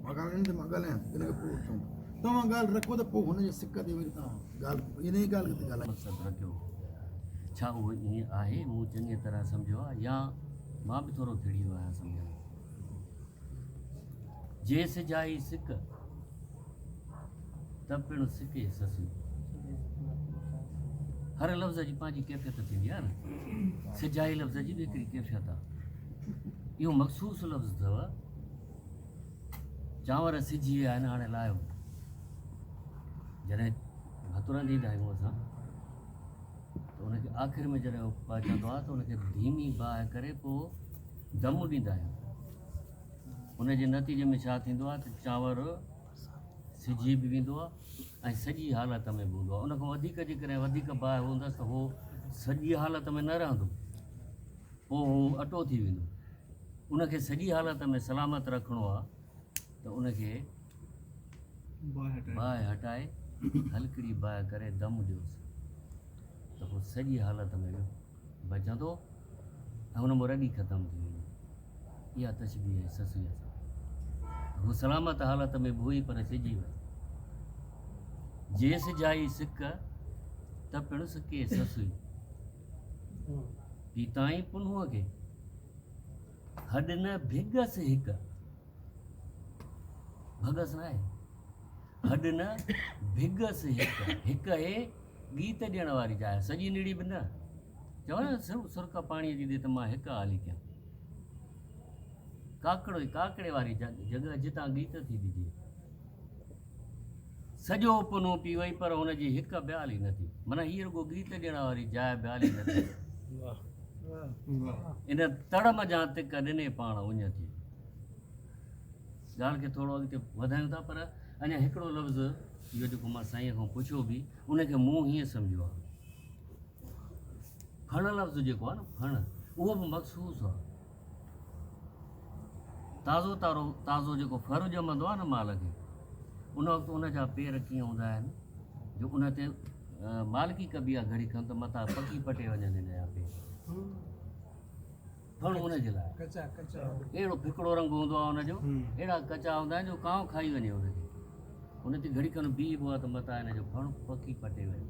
मां ॻाल्हायां हिनखे पोइ चऊं तव्हां ॻाल्हि रखो त पोइ हुनजे सिक ते वरी तव्हां ॻाल्हि इन ई ॻाल्हि ते ॻाल्हायो। मक़सदु रखियो छा उहो ईअं आहे, मूं चङी तरह सम्झो आहे या मां बि थोरो थिड़ी वियो आहियां सम्झण। जे सिजाई सिक त पिणु सिके ससुई। हर लफ़्ज़ जी पंहिंजी कैफ़ियत थींदी आहे न। सिजाई लफ़्ज़ जी बि हिकिड़ी कैफ़ियत आहे। इहो मख़सूस लफ़्ज़ अथव। चांवर सिजी विया आहिनि, हाणे लाहियो। जॾहिं हथु रांधींदा आहियूं असां त उनखे आख़िर में जॾहिं पचंदो आहे त उनखे धीमी बाहि करे पोइ दमु ॾींदा आहियूं। उनजे नतीजे में छा थींदो आहे त चांवर सिजी बि वेंदो आहे ऐं सॼी हालत में बि हूंदो आहे। उनखां वधीक जेकॾहिं वधीक बाहि हूंदसि त उहो सॼी हालत में न रहंदो, पोइ उहो अटो थी वेंदो। उनखे सॼी हालत में सलामत रखिणो आहे त उनखे बाहि हटाए हल्कड़ी बाहि करे दमु ॾियोसि त पोइ सॼी हालत में बचंदो ऐं हुन मां रॾी ख़तमु थी वेंदी। इहा तशबीह आहे ससुईअ सां। हू सलामत हालत में बि हुई पर सिजी वई। जे सिजाई सिक त पिणु सिके ससुई। पीताई पुन्हूअ खे हॾ न भिगसि हिकु। भगस न आहे, हॾ न भिगसि हिकु हे गीत ॾियण वारी जाइ। सॼी निड़ी बि न चवण सुर्ख पाणीअ जी ॾे त मां हिकु हाली कयां। काकड़े वारी जॻह जितां गीत थी ॾिजे। सॼो पुनो पी वई पर हुनजी हिकु ॿियाली न थी। माना हीअ रुॻो गीत ॾियण वारी जाइ ॿियाली न थी। इन तड़म जा तिक ॾिने पाण उञ थी। ॻाल्हि खे थोरो अॻिते वधायूं था, पर अञा हिकिड़ो लफ़्ज़ इहो जेको मां साईंअ खां पुछियो बि, उनखे मूं हीअं सम्झो आहे। फण लफ़्ज़ जेको आहे न, फण, उहो बि मख़सूस आहे। ताज़ो जेको फर ॼमंदो आहे न माल खे, उन वक़्तु उनजा पेर कीअं हूंदा आहिनि जो उन ते मालिकी कबी आहे घड़ी खनि त मथां पकी पटे वञनि हिनजा पेर। फण उनजे लाइ अहिड़ो फिकड़ो रंग हूंदो आहे हुनजो, अहिड़ा कचा हूंदा आहिनि जो कांव खाई वञे हुनखे। उन ते घड़ी खनि बीहबो आहे त मथां हिनजो फण पकी पटे वञे।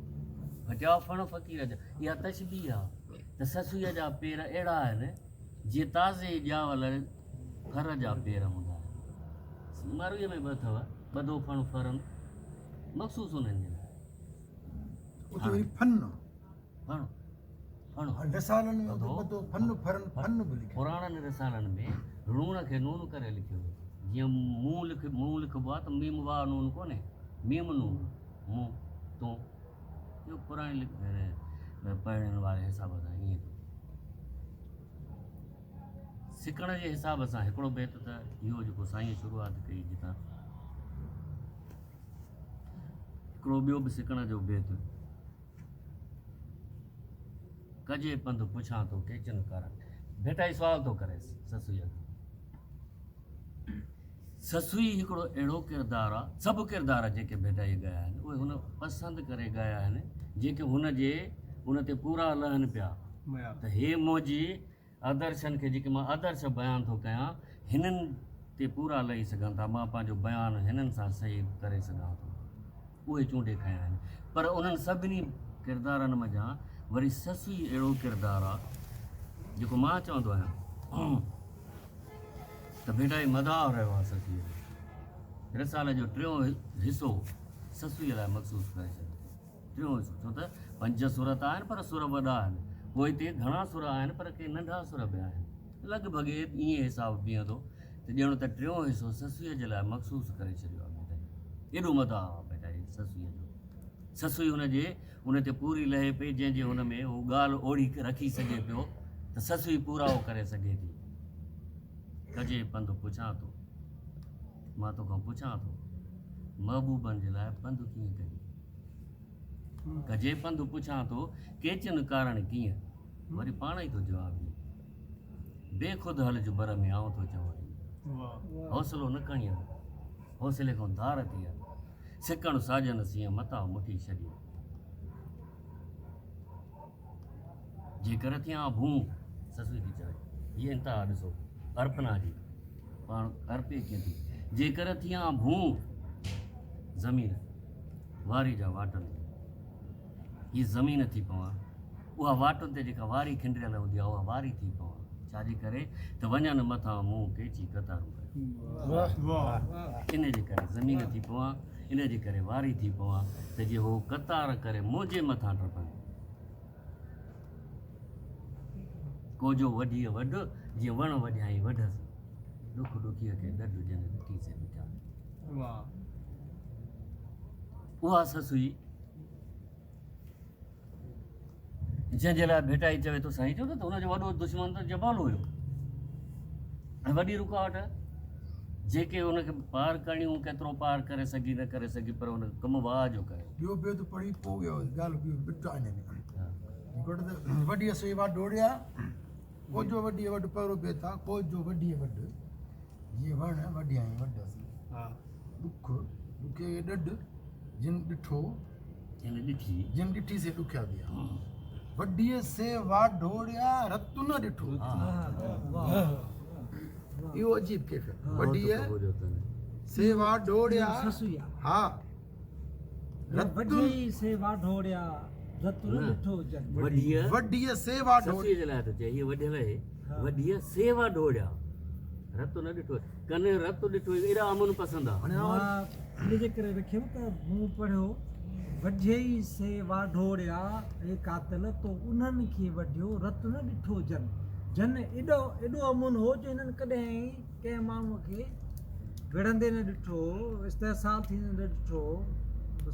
फटिया फण फ़क़ीर जा। इहा तशबीह आहे त ससुईअ जा पेर अहिड़ा आहिनि जीअं ताज़े ॼावल फर जा पेर हूंदा आहिनि। मरूअ में ॿ अथव, ॿ दो फण फरनि मख़सूस उन्हनि जे लाइ। उते वरी फन फण फण रसालनि में फन फरन फन बि लिखियो। पुराणनि रसालनि में लूण खे नून करे लिखियो। जीअं मूं लिखिबो आहे त मीम वाह नून कोन्हे, मीम नून मूं तूं। इहो पुराणे पढ़ण वारे हिसाब सां ईअं। सिकण जे हिसाब सां हिकिड़ो बेत त इहो जेको साईं शुरूआत कई जितां, हिकिड़ो ॿियो बि सिकण जो बेत। कजे पंधु पुछां थो केचन कर। भेटाई सुवाल थो करेसि ससुईअ खां। ससुई हिकिड़ो अहिड़ो किरदारु आहे, सभु किरदार जेके भेटाई ॻाया आहिनि उहे हुन पसंदि करे ॻाया आहिनि, जेके हुन ते पूरा लहनि पिया त हे मुंहिंजी आदर्शनि खे जेके मां आदर्श बयानु थो कयां हिननि ते पूरा लही सघनि था, मां पंहिंजो बयानु हिननि सां सही करे सघां थो, उहे चूंडे खयां आहिनि। पर उन्हनि सभिनी किरदारनि मञां वरी ससु ई अहिड़ो किरदारु आहे जेको मां चवंदो आहियां त भेटा मदाह रहियो आहे ससूअ जो। रिसाले जो टियों हिसो ससूअ लाइ मखसूस करे छॾियो, टियों हिसो, छो त 5 सुर त आहिनि पर सुर वॾा आहिनि, पोइ हिते घणा सुर आहिनि पर के नंढा सुर बि आहिनि, लॻभॻि ईअं हिसाब बीहंदो त ॼणो त टियों हिसो ससूअ जे लाइ मखसूस करे छॾियो आहे बेटा, एॾो मदाह आहे बेटा ससूअ जो। ससु ई हुनजे हुन ते पूरी लहे पई, जंहिंजे हुन में उहो ॻाल्हि ओढ़ी रखी सघे पियो त ससु ई पूरा उहो करे सघे थी। कजे पंधु पुछां थो, मां तोखां पुछां थो, महबूबनि जे लाइ पंधु कीअं कजे? कजे पंधु पुछां थो, केचन कारण कीअं? वरी पाण ई थो जवाबु ॾिए, बेख़ुदि हल जो बर में आऊं थो चवां, हौसलो न खणी हल, हौसले खां धार थी हल, सिकण साजन सीअं मथां मुठी छॾियो, जेकर थियां भूं, ससु थी चवे, हीअ इंतिहा ॾिसो अर्पना जी, पाण अर्पे कीअं थी, जेकर थियां भूं ज़मीन वारी जा वाटनि, हीअ ज़मीन थी पवां, उहा वाटुनि ते जेका वारी खिंडरियल हूंदी आहे उहा वारी थी पवां, छाजे करे त वञनि मथां मुंहुं केची कतारूं करे, इन जे करे ज़मीन थी पवां, इन जे करे वारी थी पवां त जीअं उहो कतार करे मुंहिंजे मथां टपनि, कोजो वढीअ वढ जीअं वण वढियाई वढसि, ॾुख ॾुखीअ खे ॾढ ॼण ॾिठी से वीचार, उहा ससु ई जंहिंजे लाइ भेटाई चवे थो साईं, चओ त हुनजो वॾो दुश्मन त जबाल हुयो, ऐं वॾी रुकावट जेके हुनखे पार करणियूं केतिरो पार करे सघी न करे सघी, पर हुन कमु वाह जो कयो। ॿियो बेद पढ़ी पोइ वियो ॻाल्हि ॿियो बिटा हिन में घटि त वॾीअ सेवा डोड़िया, कोजो वॾीअ वॾु पहिरो बेद आहे, कोजो वॾीअ वॾु जीअं वण वढियाई वढसि, ॾुख ॾुखे ॾढ जिन ॾिठो, हिन ॾिठी, जिन ॾिठी से ॾुखिया दिया, वॾीअ सेवा डोड़िया रतु न ॾिठो, इहो अजीब केफ़ आहे, वॾीअ सेवा डोड़िया, ससुया हा वॾी सेवा ढोड़िया रतु न ॾिठो जन, वॾीअ सेवा ससुअ जे लाइ थो चए, हीअ वढियल आहे, वॾीअ सेवा डोड़िया रतु न ॾिठो, कने रतु ॾिठो, एॾा अमन पसंदि आहे। मां इन जे करे रखियो त मूं पढ़ियो, वढियई सेवा ढोड़िया हे कातिल तो उन्हनि खे वढियो रतु न ॾिठो जन, जन एॾो अमन हो जो हिननि कॾहिं कंहिं माण्हूअ खे विढ़ंदे न ॾिठो, इस्तेहसाल थींदे न ॾिठो,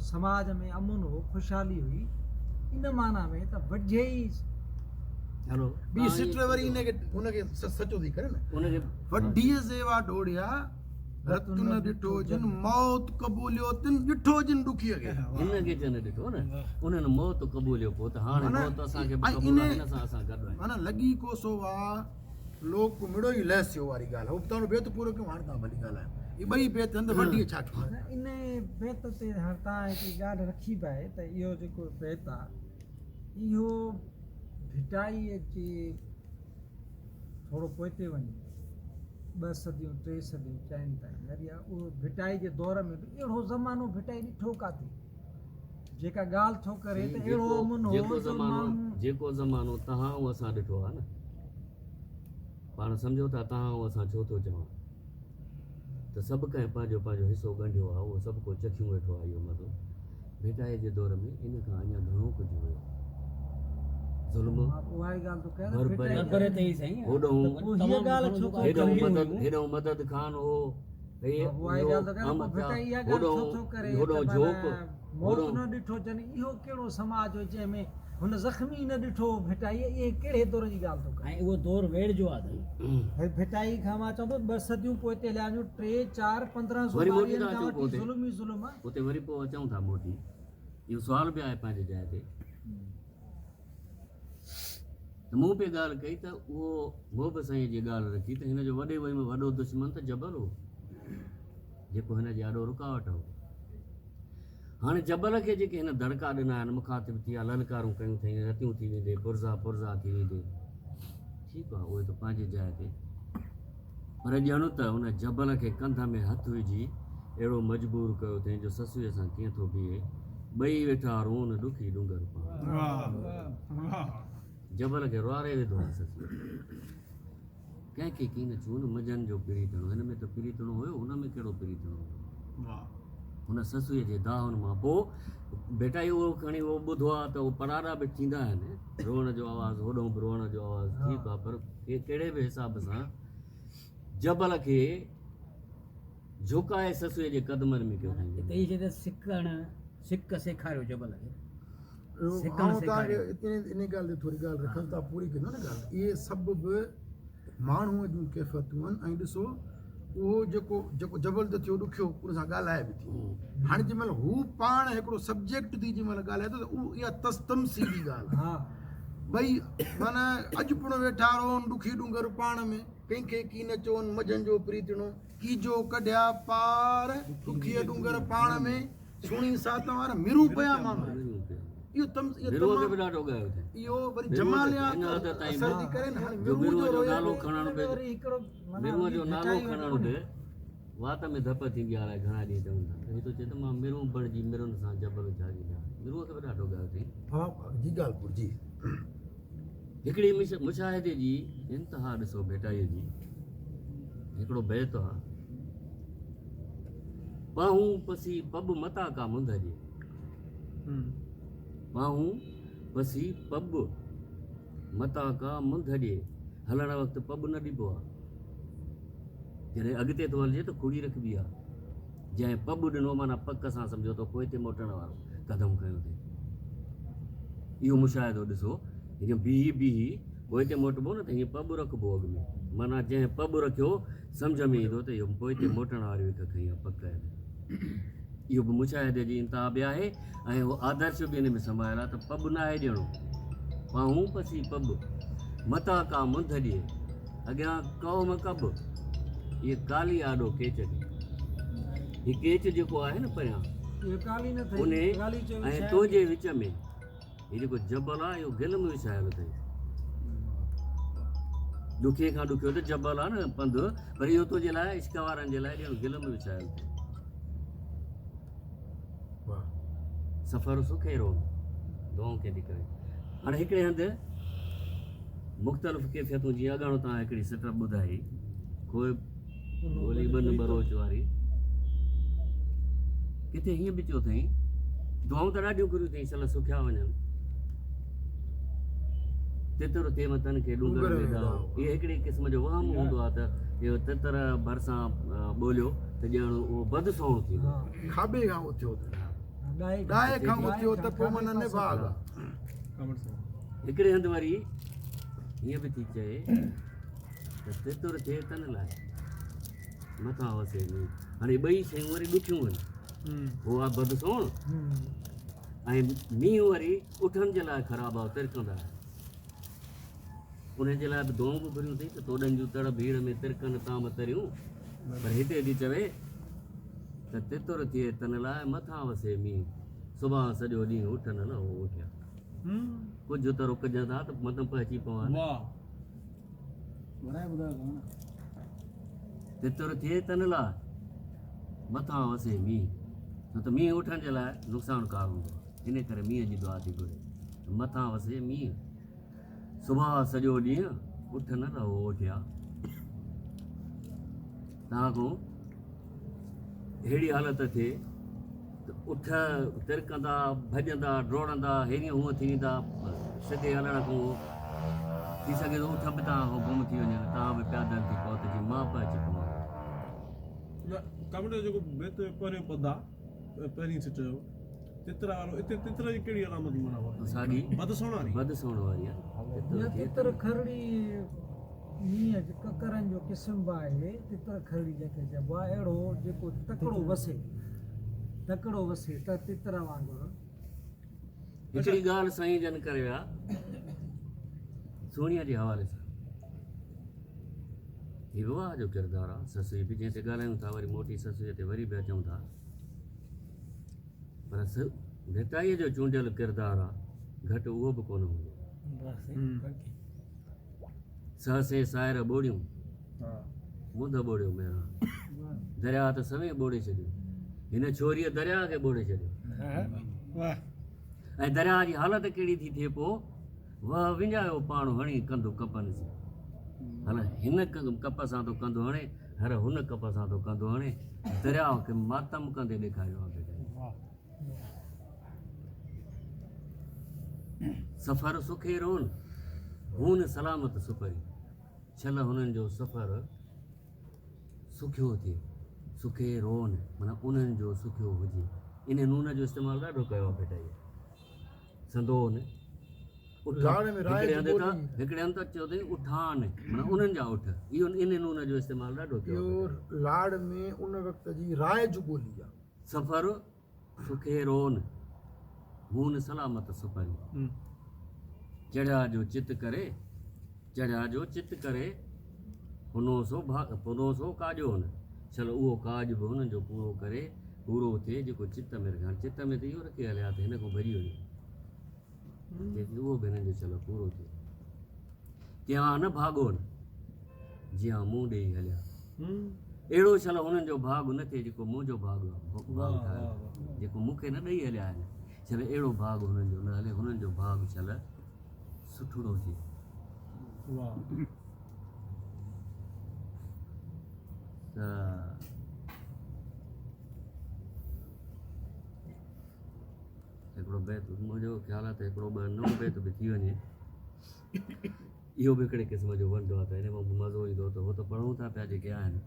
समाज में अमन हो, ख़ुशहाली हुई, इन माना में त वढियई हलो ॿी सिट वरी इनखे हुनखे सचो थी करे न, उनखे वॾीअ सेवा डोड़िया रतु न ॾिठो जिन मौत क़बूलियो तिन ॾिठो जिन ॾुखीअ खे, हिनखे न ॾिठो न, उन्हनि मौत क़बूलियो, पोइ त हाणे मौत असांखे ऐं क़बूल आहे, हिन सां असां गॾु आहियूं। माना लॻी को सो आहे लोक मिड़ो ई लहसियो वारी ॻाल्हि आहे, उहो बेत पूरो कयूं, हाणे तव्हां भली ॻाल्हायो, इहे ॿई बेत हंधि वॾीअ छा कयूं, इन बेत ते हाणे तव्हां हिकिड़ी ॻाल्हि रखी पए त इहो जेको बेत आहे इहो भिटाईअ जे थोरो पोइते वञी 2 सदियूं 3 सदियूं 4 ताईं वरी उहो भिटाई जे दौर में बि अहिड़ो ज़मानो भिटाई ॾिठो काथे, जेका ॻाल्हि थो करे त अहिड़ो अमन हो जो माण्हू, जेको ज़मानो तव्हां ऐं असां ॾिठो आहे न, पाण सम्झो था तव्हां ऐं असां छो थो चवां त सभु कंहिं पंहिंजो पंहिंजो हिसो ॻंढियो आहे, उहो सभु को चखियूं वेठो आहे, इहो मज़ो भेटाए जे दौर में इन खां अञा घणो कुझु हुयो, ज़ुल्म उहा ई ॻाल्हि तो कयां न, बरबरी, भिटाई बरबरे ते ई साईं, हीअ ॻाल्हि छो करे, हेॾो मदद खान हो, उहा ई ॻाल्हि तो कयां न, भिटाई इहा ॻाल्हि छो थो करे त माना मौत न ॾिठो जन, इहो कहिड़ो समाज हो जंहिंमें हुन ज़ख़्मी न ॾिठो भिटाई, इहे कहिड़े दौर जी ॻाल्हि थो करे, ऐं उहो दौर वेड़जो आहे साईं, भिटाई खां मां चवां थो 2 सदियूं पोइते हलिया आहियूं, 3 4 15 वरी मोटी था खां अचूं वठी पोइ ज़ुल्म ई ज़ुल्म आहे। उते वरी पोइ अचूं था मोटी, इहो सुवाल बि आहे पंहिंजे जाइ ते, त मूं पे ॻाल्हि कई त उहो मोहब साईं जी ॻाल्हि रखी त हिन जो वॾे में वॾो दुश्मन त जबल हो, जेको हिन जे ॾाढो रुकावट हो। हाणे जबल खे जेके हिन दड़का ॾिना आहिनि, मुखातिब थी विया, ललकारूं कयूं अथई, रतियूं थी वेंदे, पुरज़ा पुरज़ा थी वेंदे, ठीकु आहे, उहे त पंहिंजी जाइ ते, पर ॼण त हुन जबल खे कंध में हथु विझी अहिड़ो मजबूर कयो अथईं जो ससुअ सां कीअं थो बीहे, ॿई वेठा रोन ॾुखी डुंगर पाण। जबल खे रुआरे विधो आहे ससुअ, कंहिंखे कीअं न चूं न मजनि जो पीड़ितणो, हिन में त पीड़ितणो हुयो, हुन में कहिड़ो पीड़ितणो हुयो। हुन ससुअ जे दाहन मां पोइ बेटा उहो खणी उहो ॿुधो आहे त उहो पराड़ा बि थींदा आहिनि, रोअण जो आवाज़ु, होॾो बि रोअण जो आवाज़ु, ठीकु आहे, पर के कहिड़े बि हिसाब सां जबल खे झुकाए ससुअ जे कदमनि में कयो त अथईं। इहे चए सिक सेखारियो जबल खे, सिकण आऊं तव्हांखे सेखारियो। इन ॻाल्हि ते थोरी ॻाल्हि रखनि था, पूरी कंदो न ॻाल्हि। इहे सभु बि माण्हूअ जूं कैफ़ियतूं आहिनि, ऐं ॾिसो उहो जेको जबल त थियो ॾुखियो, उन सां ॻाल्हाए बि थी। हाणे जंहिं महिल हू पाण हिकिड़ो सब्जेक्ट थी जंहिं महिल ॻाल्हाए थो, त उहा इहा तमसीली ॻाल्हि आहे। भई माना अॼु पिण वेठा रोन ॾुखी डुंगर पाण में, कंहिंखे की न चवनि मजनि जो प्रीतणो, की जो कढिया पार ॾुखीअ डुंगर पाण में, सुणी सात वार मिरू पिया माण्हू। इहो मिरुअ खे बि ॾाढो ॻायो अथईं। इहो वरी जमालियात अञा त ताईं असर थी करे न। हाणे जो मिरू मिरुअ जो जो रोया नालो बि- खणण बि, मिरुअ जो नालो खणण बि वात में धप थींदी आहे, घणा ॾींहं चवनि था। हीअ थो चए त मां मिरू बणिजी मिरुनि सां जबल झाड़ी ॾियां, मिरुअ खे बि ॾाढो ॻायो अथईं। हा जी ॻाल्हि पुरजी। हिकिड़ी मुशाहिदे जी इंतिहा ॾिसो भेटाईअ जी, हिकिड़ो बैत आहे, बाहूं पसी पब मता का मुंद जे, बाहूं पसी पब मता का मुंद जे, हलण वक़्तु पब न ॾिबो आहे, जॾहिं अॻिते थो हलिजे त खुड़ी रखबी आहे, जंहिं पब ॾिनो माना पक सां सम्झो त पोइ हिते मोटण वारो कदम खयो अथई। इहो मुशाहिदो ॾिसो, हीअं बीही पोइ हिते मोटबो न, त हीअं पब रखिबो अॻु में, माना जंहिं पब रखियो सम्झ में ईंदो त इहो पोइ हिते मोटण वारी हिकु खई आहे, पक आहे। इहो बि मुशाहिदे जी इंतिहा बि आहे, ऐं उहो आदर्श बि हिन में समायल आहे त पब न आहे ॾियणो, पाहूं पसी पब मता का मुंद ॾिए, अॻियां कौम कब, इहे काली आॾो केच ॾे, हीउ केच जेको आहे न परियां उन ऐं तुंहिंजे विच में हीउ जेको जबल आहे, इहो गिल में विछायल अथई। ॾुखिए खां ॾुखियो त जबल आहे न पंधु, पर इहो तुंहिंजे लाइ इश्क वारनि जे लाइ ॼण गिल में विछायल अथई। सफ़र सुखेरो दुआऊं कंदी करे। हाणे हिकिड़े हंधि मुख़्तलिफ़ कैफ़ियतूं, जीअं अॻाणो तव्हां हिकिड़ी सिट ॿुधाई, कोई ॿोली ॿन बरोच वारी, किथे हीअं बि चयो अथई, दुआऊं त ॾाढियूं घुरियूं अथई सल सुखिया वञनि, तितर थिए तन खे डूंगर में ॾाओ, इहे हिकिड़ी क़िस्म जो वहम हूंदो आहे त इहो तितर भरिसां ॿोलियो त ॼण उहो बदसोण थींदो, खाॿे खां उथियो ॾाए खां उथियो त पोइ माना निभाग। हिकिड़े हंधि वरी हीअं बि थी चए त तितर थिए तन लाइ मथां वसे मींहुं। हाणे ॿई शयूं वरी ॾुखियूं आहिनि, उहो आहे बदसोण, ऐं मींहुं वरी उठनि जे लाइ ख़राबु आहे, तिरकंदा आहे, उन जे लाइ बि दुआऊं बि घुरियूं अथई त तोड़नि जूं तड़ भीड़ में तिरकनि ताम तरियूं, पर हिते थी चवे त तितर थिए तन लाइ मथां वसे मींहुं, सुभाणे सॼो ॾींहुं उठनि न उहो उथिया, कुझु त रुकजनि था त मत पहुची पवनि, तितर थिए तन लाइ मथां वसे मींहुं, छो त मींहुं उठण जे लाइ नुक़सानकार हूंदो आहे, इन करे मींहं जी दुआ थी घुरे, मथां वसे मींहुं, सुभाणे सॼो ॾींहुं उठ न रहो उथिया। तव्हां खां अहिड़ी हालत थिए त उठ तिरकंदा, भॼंदा, डोड़ंदा, हेॾी हूअं थींदा, सिधे हलण खां थी सघे थो उठ बि तव्हां खां गुम थी वञनि, तव्हां बि प्यादनि थी पहुतजी मां पहुची पवां। कमरे जेको बेत पहिरियों पदा पहिरीं सिट जो तितरा वारो, हिते तितर जी कहिड़ी अलामत मनावा साॻी बदसोण वारी बदसोण वारी आहे, तितर खरड़ी मींहं जो ककरनि जो क़िस्म बि आहे, तितर खरड़ी जंहिंखे चइबो आहे, अहिड़ो जेको तकिड़ो वसे त तितर वांगुरु। हिकिड़ी ॻाल्हि साईं जन करे विया सोणीअ जे हवाले सां, हीउ विवाह जो किरदारु आहे, ससुई बि जंहिं ते ॻाल्हायूं था, वरी मोटी ससुई ते वरी बि अचूं था, पर भेटाईअ जो चूंडियल किरदारु आहे, घटि उहो बि कोन हूंदो। सहसे सायर ॿोड़ियूं हा मुंद ॿोड़ियो मेरा दरिया त सवें ॿोड़े छॾियो हिन छोरीअ दरिया खे ॿोड़े छॾियो ऐं दरिया जी हालत कहिड़ी थी थिए पोइ वह विञायो पाण हणी कंदो कपनि से हल हिन कप सां तो कंदो हणे हर हुन कप सां तो कंदो हणे दरिया खे मातम कंदे ॾेखारियो आहे बेटा सफ़र सुखे रोन हून सलामत सुपरी छल हुननि जो सफ़र सुखियो थिए सुखे रोन माना उन्हनि जो सुखियो हुजे इन नून जो इस्तेमालु ॾाढो कयो आहे बेटा इहो संदोन लाड़ में राय जी ॿोली। हिकिड़े हंधि त चयो अथई उठान माना उन्हनि जा उठ इहो इन नून जो इस्तेमालु ॾाढो कयो इहो आहे। लाड़ में उन वक़्त जी राय जो ॿोली आहे सफ़र सुखे रोन हून सलामत सुपरी चढ़िया जो चित करे हुनो सो काजो हुन चलो उहो काज बि हुननि जो पूरो थिए जेको चित में रखे हाणे चित में त इहो रखी हलिया त हिन खां भॼी वञे उहो बि हिननि जो चलो पूरो थिए त्या न भाॻो न जीअं मूं ॾेई हलिया अहिड़ो छल हुननि जो भाॻ न थिए जेको मुंहिंजो भाॻ आहे जेको मूंखे न ॾेई हलिया आहिनि छल अहिड़ो भाॻ हुननि जो न हले हुननि जो भाॻ छल सुठड़ो थिए त हिकिड़ो बैत मुंहिंजो ख़्यालु आहे त हिकिड़ो ॿ नओं बैत बि थी वञे इहो बि हिकिड़े क़िस्म जो वंडो आहे त हिन मां मज़ो ईंदो त उहो त पढ़ूं था पिया जेके आहिनि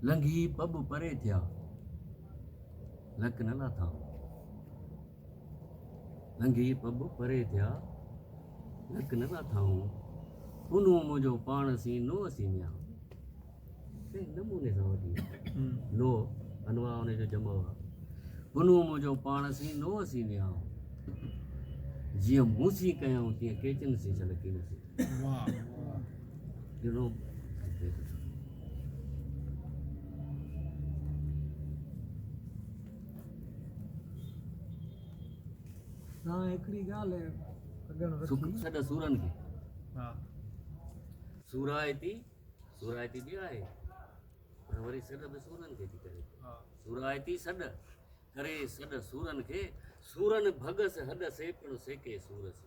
लंघी पब परे थिया लक न लाथा लंघी पब परे थिया लक न लाथाऊं पुनू मुंहिंजो पाण सी नो असीमिया नमूने सां वठी नो अनवा हुनजो जमो आहे पुनू मुंहिंजो पाण सी नो असीमिया जीअं मूसी कयूं तीअं केचन सी छल कीनसी तव्हां हिकिड़ी ॻाल्हि अॻियां रखी सॾ सूरनि खे सूरायती बि आहे पर वरी सॾ बि सूरनि खे थी करे सूरायती सॾ करे सॾ सूरनि खे सूरनि भगस हॾ सेकणो सेके सूरस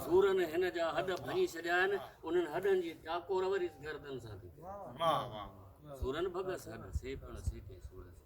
सूरनि हिन जा हॾ भञी छॾिया आहिनि उन्हनि हॾनि जी टाकोर वरी गर्दन सां थी सूरनि भगस हॾ सेकणो सेके सूरस